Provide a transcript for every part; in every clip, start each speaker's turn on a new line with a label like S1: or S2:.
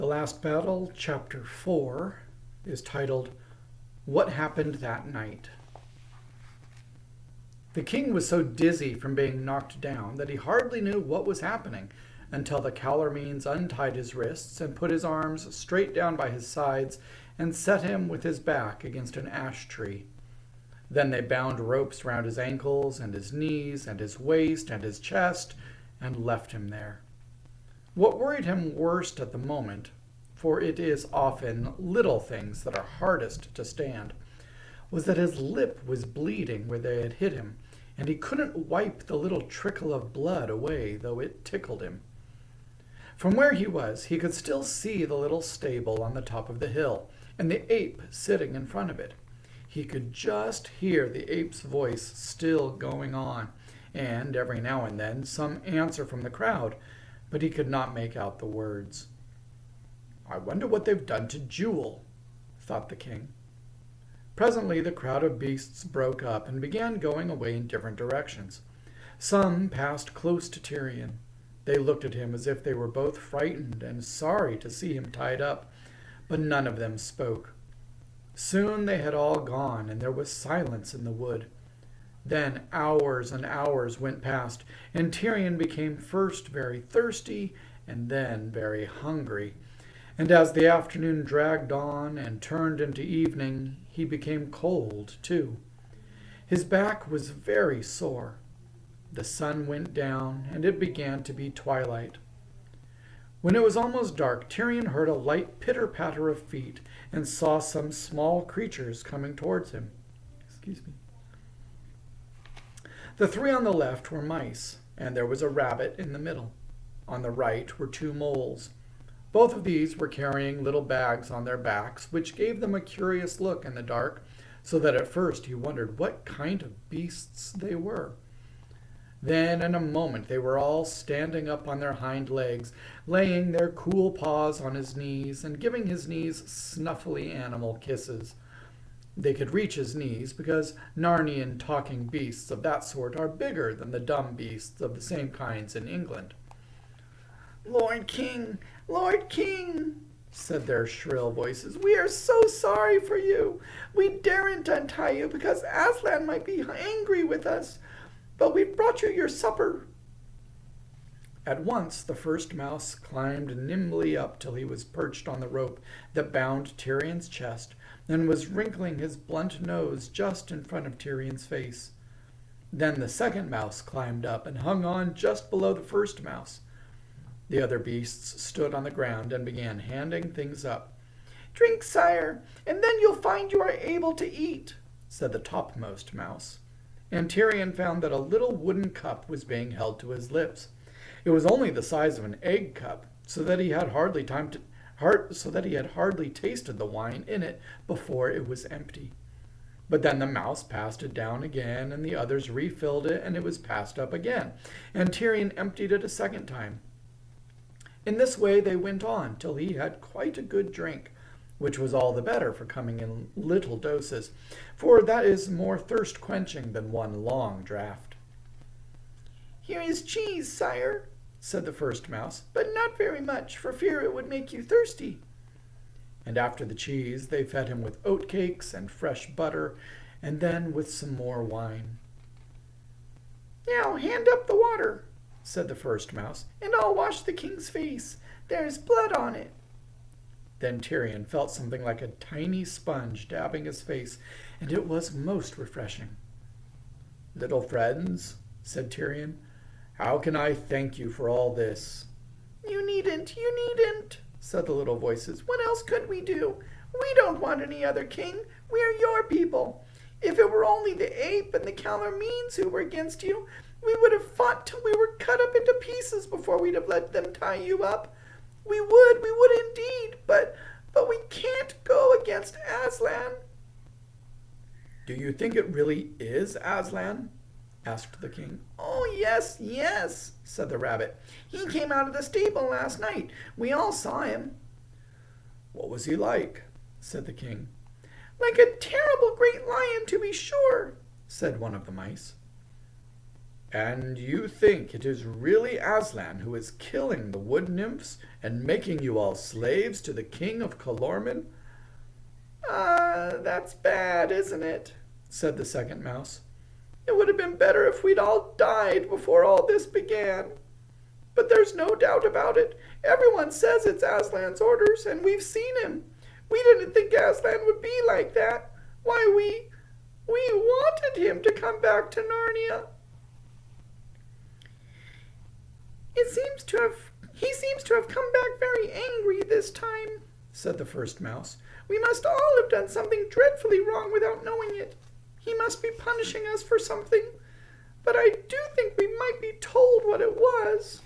S1: The Last Battle, Chapter 4, is titled, What Happened That Night? The king was so dizzy from being knocked down that he hardly knew what was happening until the Calormenes untied his wrists and put his arms straight down by his sides and set him with his back against an ash tree. Then they bound ropes round his ankles and his knees and his waist and his chest and left him there. What worried him worst at the moment, for it is often little things that are hardest to stand, was that his lip was bleeding where they had hit him, and he couldn't wipe the little trickle of blood away, though it tickled him. From where he was, he could still see the little stable on the top of the hill, and the ape sitting in front of it. He could just hear the ape's voice still going on, and every now and then some answer from the crowd, but he could not make out the words. "I wonder what they've done to Jewel," thought the king. Presently the crowd of beasts broke up and began going away in different directions. Some passed close to Tirian. They looked at him as if they were both frightened and sorry to see him tied up, but none of them spoke. Soon they had all gone, and there was silence in the wood. Then hours and hours went past, and Tirian became first very thirsty and then very hungry. And as the afternoon dragged on and turned into evening, he became cold too. His back was very sore. The sun went down, and it began to be twilight. When it was almost dark, Tirian heard a light pitter-patter of feet and saw some small creatures coming towards him. The three on the left were mice, and there was a rabbit in the middle. On the right were two moles. Both of these were carrying little bags on their backs, which gave them a curious look in the dark, so that at first he wondered what kind of beasts they were. Then in a moment they were all standing up on their hind legs, laying their cool paws on his knees and giving his knees snuffly animal kisses. They could reach his knees because Narnian talking beasts of that sort are bigger than the dumb beasts of the same kinds in England. Lord King, said their shrill voices, we are so sorry for you. We daren't untie you because Aslan might be angry with us, but we've brought you your supper. At once the first mouse climbed nimbly up till he was perched on the rope that bound Tirian's chest, and was wrinkling his blunt nose just in front of Tirian's face. Then the second mouse climbed up and hung on just below the first mouse. The other beasts stood on the ground and began handing things up. Drink, sire, and then you'll find you are able to eat, said the topmost mouse. And Tirian found that a little wooden cup was being held to his lips. It was only the size of an egg cup, so that he had hardly tasted the wine in it before it was empty. But then the mouse passed it down again, and the others refilled it, and it was passed up again, and Tirian emptied it a second time. In this way they went on till he had quite a good drink, which was all the better for coming in little doses, for that is more thirst-quenching than one long draught. Here is cheese, sire, said the first mouse, but not very much, for fear it would make you thirsty. And after the cheese they fed him with oatcakes and fresh butter, and then with some more wine. Now hand up the water, said the first mouse, and I'll wash the king's face. There's blood on it. Then Tirian felt something like a tiny sponge dabbing his face, and it was most refreshing. Little friends, said Tirian, how can I thank you for all this? You needn't, said the little voices. What else could we do? We don't want any other king. We're your people. If it were only the ape and the Calormenes who were against you, we would have fought till we were cut up into pieces before we'd have let them tie you up. We would indeed, but we can't go against Aslan. Do you think it really is Aslan? Asked the king. Oh, yes, said the rabbit. He came out of the stable last night. We all saw him. What was he like? Said the king. Like a terrible great lion, to be sure, said one of the mice. And you think it is really Aslan who is killing the wood nymphs and making you all slaves to the king of Calormen? Ah, that's bad, isn't it? Said the second mouse. It would have been better if we'd all died before all this began. But there's no doubt about it. Everyone says it's Aslan's orders, and we've seen him. We didn't think Aslan would be like that. Why, we wanted him to come back to Narnia. He seems to have come back very angry this time, said the first mouse. We must all have done something dreadfully wrong without knowing it. He must be punishing us for something, but I do think we might be told what it was.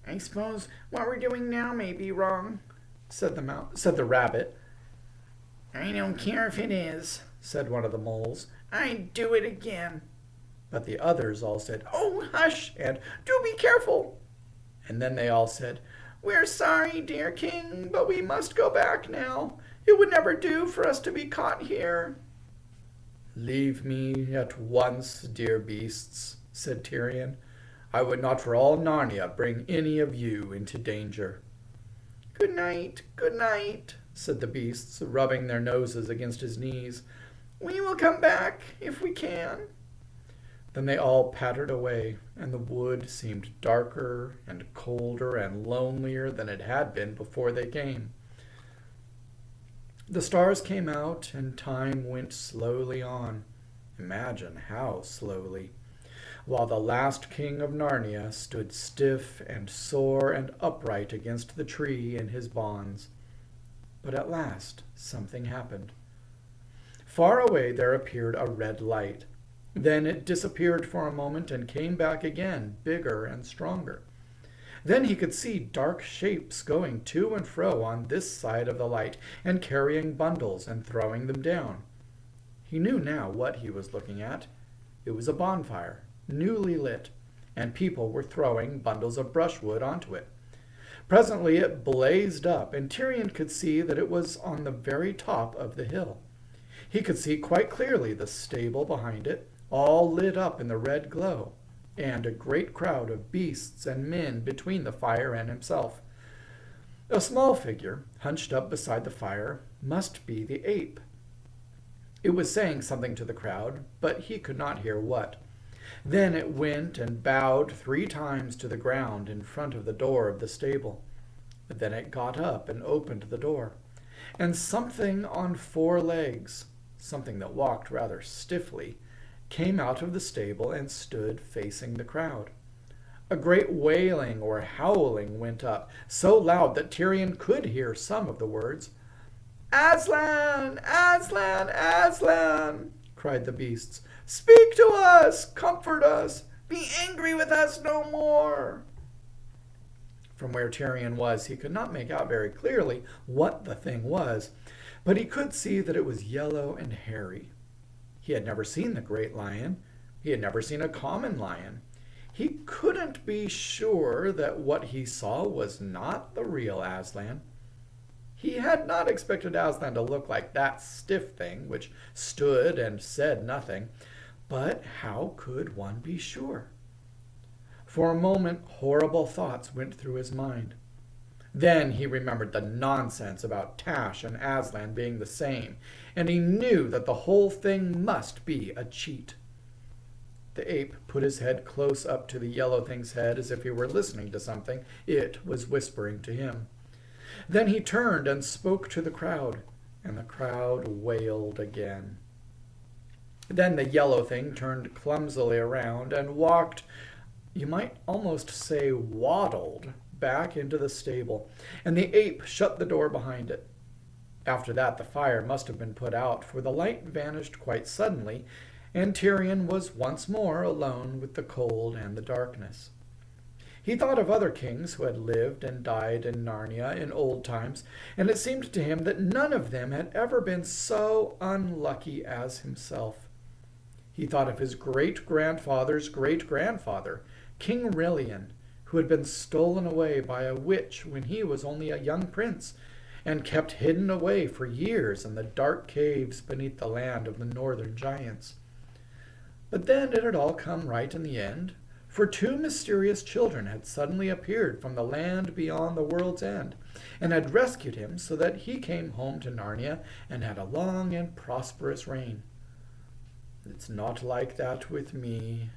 S1: I suppose what we're doing now may be wrong, said the rabbit. I don't care if it is, said one of the moles. I'd do it again. But the others all said, Oh, hush, and do be careful. And then they all said, We're sorry, dear king, but we must go back now. It would never do for us to be caught here. Leave me at once, dear beasts, said Tirian. I would not for all Narnia bring any of you into danger. Good night, said the beasts, rubbing their noses against his knees. We will come back if we can. Then they all pattered away, and the wood seemed darker and colder and lonelier than it had been before they came. The stars came out, and time went slowly on. Imagine how slowly. While the last king of Narnia stood stiff and sore and upright against the tree in his bonds. But at last something happened. Far away there appeared a red light. Then it disappeared for a moment and came back again, bigger and stronger. Then he could see dark shapes going to and fro on this side of the light and carrying bundles and throwing them down. He knew now what he was looking at. It was a bonfire, newly lit, and people were throwing bundles of brushwood onto it. Presently it blazed up, and Tirian could see that it was on the very top of the hill. He could see quite clearly the stable behind it, all lit up in the red glow, and a great crowd of beasts and men between the fire and himself. A small figure, hunched up beside the fire, must be the ape. It was saying something to the crowd, but he could not hear what. Then it went and bowed 3 times to the ground in front of the door of the stable. Then it got up and opened the door, and something on 4 legs, something that walked rather stiffly, came out of the stable and stood facing the crowd. A great wailing or howling went up, so loud that Tirian could hear some of the words. Aslan! Aslan! Aslan! Cried the beasts. Speak to us! Comfort us! Be angry with us no more! From where Tirian was, he could not make out very clearly what the thing was, but he could see that it was yellow and hairy. He had never seen the great lion. He had never seen a common lion. He couldn't be sure that what he saw was not the real Aslan. He had not expected Aslan to look like that stiff thing which stood and said nothing, but how could one be sure? For a moment horrible thoughts went through his mind. Then he remembered the nonsense about Tash and Aslan being the same, and he knew that the whole thing must be a cheat. The ape put his head close up to the yellow thing's head as if he were listening to something it was whispering to him. Then he turned and spoke to the crowd, and the crowd wailed again. Then the yellow thing turned clumsily around and walked, you might almost say waddled, back into the stable, and the ape shut the door behind it. After that the fire must have been put out, for the light vanished quite suddenly, and Tirian was once more alone with the cold and the darkness. He thought of other kings who had lived and died in Narnia in old times, and it seemed to him that none of them had ever been so unlucky as himself. He thought of his great-grandfather's great-grandfather, King Rilian, who had been stolen away by a witch when he was only a young prince, and kept hidden away for years in the dark caves beneath the land of the northern giants. But then it had all come right in the end, for two mysterious children had suddenly appeared from the land beyond the world's end, and had rescued him so that he came home to Narnia and had a long and prosperous reign. "It's not like that with me,"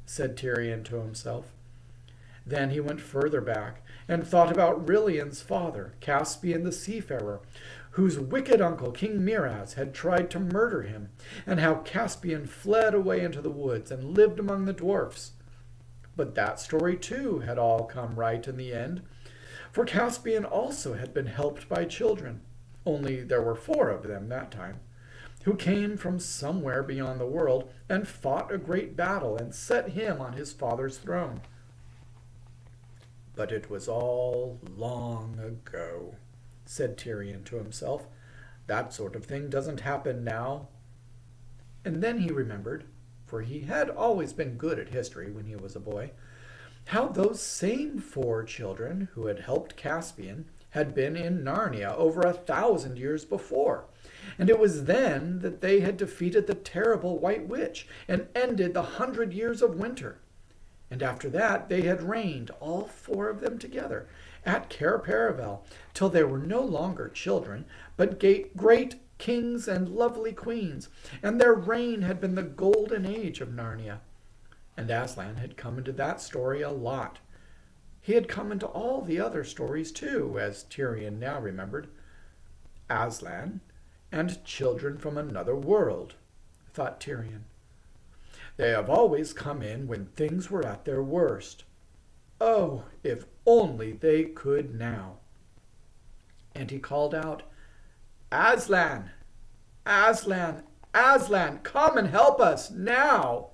S1: said Tirian to himself. Then he went further back and thought about Rilian's father, Caspian the Seafarer, whose wicked uncle, King Miraz, had tried to murder him, and how Caspian fled away into the woods and lived among the dwarfs. But that story, too, had all come right in the end, for Caspian also had been helped by children, only there were 4 of them that time, who came from somewhere beyond the world and fought a great battle and set him on his father's throne. "But it was all long ago," said Tirian to himself. "That sort of thing doesn't happen now." And then he remembered, for he had always been good at history when he was a boy, how those same 4 children who had helped Caspian had been in Narnia over 1,000 years before, and it was then that they had defeated the terrible White Witch and ended the 100 years of winter. And after that they had reigned, all 4 of them together, at Cair Paravel, till they were no longer children, but great kings and lovely queens, and their reign had been the golden age of Narnia. And Aslan had come into that story a lot. He had come into all the other stories too, as Tirian now remembered. Aslan and children from another world, thought Tirian. They have always come in when things were at their worst. Oh, if only they could now. And he called out, "Aslan! Aslan! Aslan! Come and help us now!"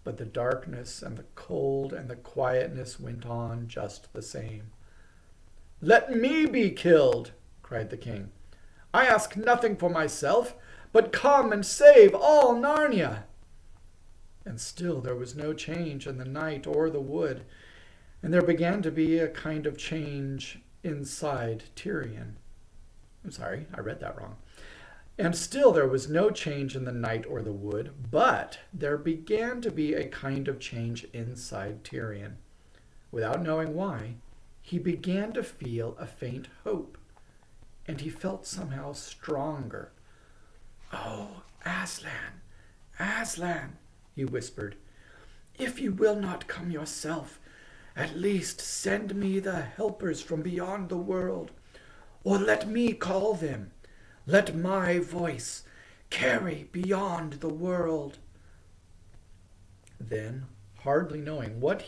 S1: But the darkness and the cold and the quietness went on just the same. "Let me be killed!" cried the king. "I ask nothing for myself, but come and save all Narnia." And still there was no change in the night or the wood, and there began to be a kind of change inside Tirian. I'm sorry, I read that wrong. And still there was no change in the night or the wood, but there began to be a kind of change inside Tirian. Without knowing why, he began to feel a faint hope, and he felt somehow stronger. "Oh, Aslan, Aslan," he whispered, "if you will not come yourself, at least send me the helpers from beyond the world, or let me call them. Let my voice carry beyond the world." Then, hardly knowing that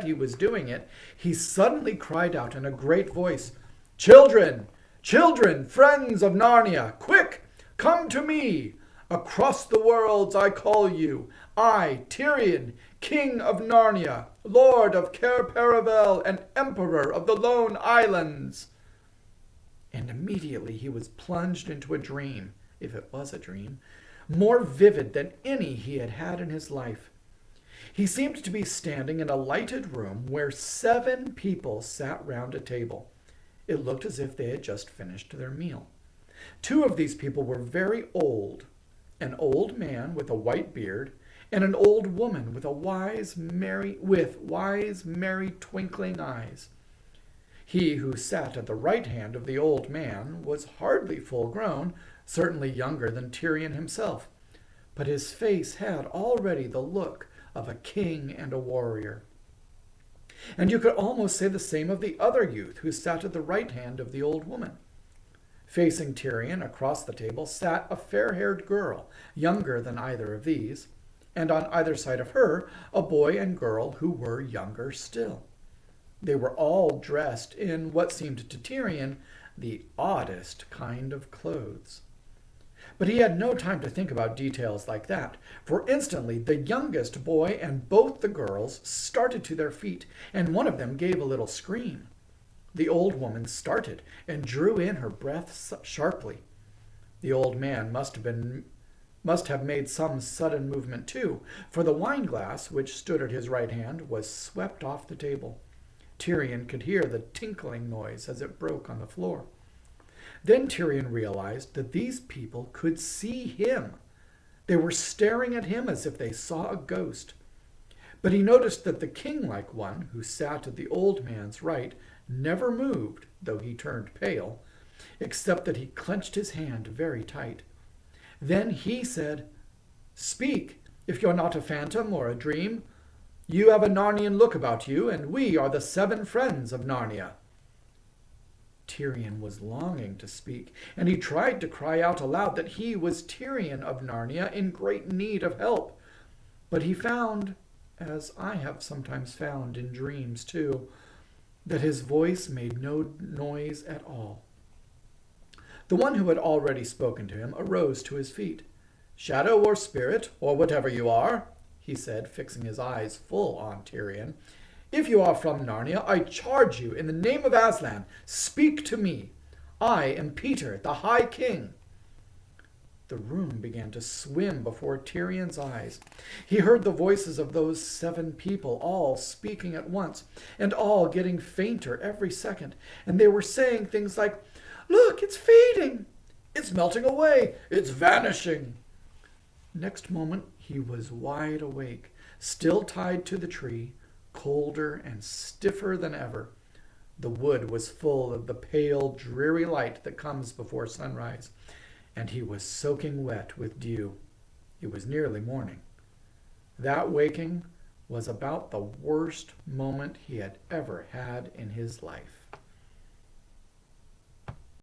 S1: he was doing it, he suddenly cried out in a great voice, "Children, children, friends of Narnia, quick, come to me! Across the worlds I call you, I, Tirian, King of Narnia, Lord of Cair Paravel, and Emperor of the Lone Islands." And immediately he was plunged into a dream, if it was a dream, more vivid than any he had had in his life. He seemed to be standing in a lighted room where 7 people sat round a table. It looked as if they had just finished their meal. 2 of these people were very old, an old man with a white beard, and an old woman with wise, merry, twinkling eyes. He who sat at the right hand of the old man was hardly full grown, certainly younger than Tirian himself, but his face had already the look of a king and a warrior. And you could almost say the same of the other youth who sat at the right hand of the old woman. Facing Tirian across the table sat a fair-haired girl, younger than either of these, and on either side of her a boy and girl who were younger still. They were all dressed in what seemed to Tirian the oddest kind of clothes. But he had no time to think about details like that, for instantly the youngest boy and both the girls started to their feet, and one of them gave a little scream. The old woman started and drew in her breath sharply. The old man must have made some sudden movement too, for the wine-glass, which stood at his right hand, was swept off the table. Tirian could hear the tinkling noise as it broke on the floor. Then Tirian realized that these people could see him. They were staring at him as if they saw a ghost. But he noticed that the king-like one, who sat at the old man's right, never moved, though he turned pale, except that he clenched his hand very tight. Then he said, "Speak, if you're not a phantom or a dream. You have a Narnian look about you, and we are the 7 friends of Narnia." Tirian was longing to speak, and he tried to cry out aloud that he was Tirian of Narnia in great need of help. But he found, as I have sometimes found in dreams too, that his voice made no noise at all. The one who had already spoken to him arose to his feet. "Shadow or spirit, or whatever you are," he said, fixing his eyes full on Tirian, "if you are from Narnia, I charge you, in the name of Aslan, speak to me. I am Peter, the High King." The room began to swim before Tirian's eyes. He heard the voices of those 7 people, all speaking at once, and all getting fainter every second, and they were saying things like, "Look, it's fading! It's melting away! It's vanishing!" Next moment he was wide awake, still tied to the tree, colder and stiffer than ever. The wood was full of the pale, dreary light that comes before sunrise, and he was soaking wet with dew. It was nearly morning. That waking was about the worst moment he had ever had in his life.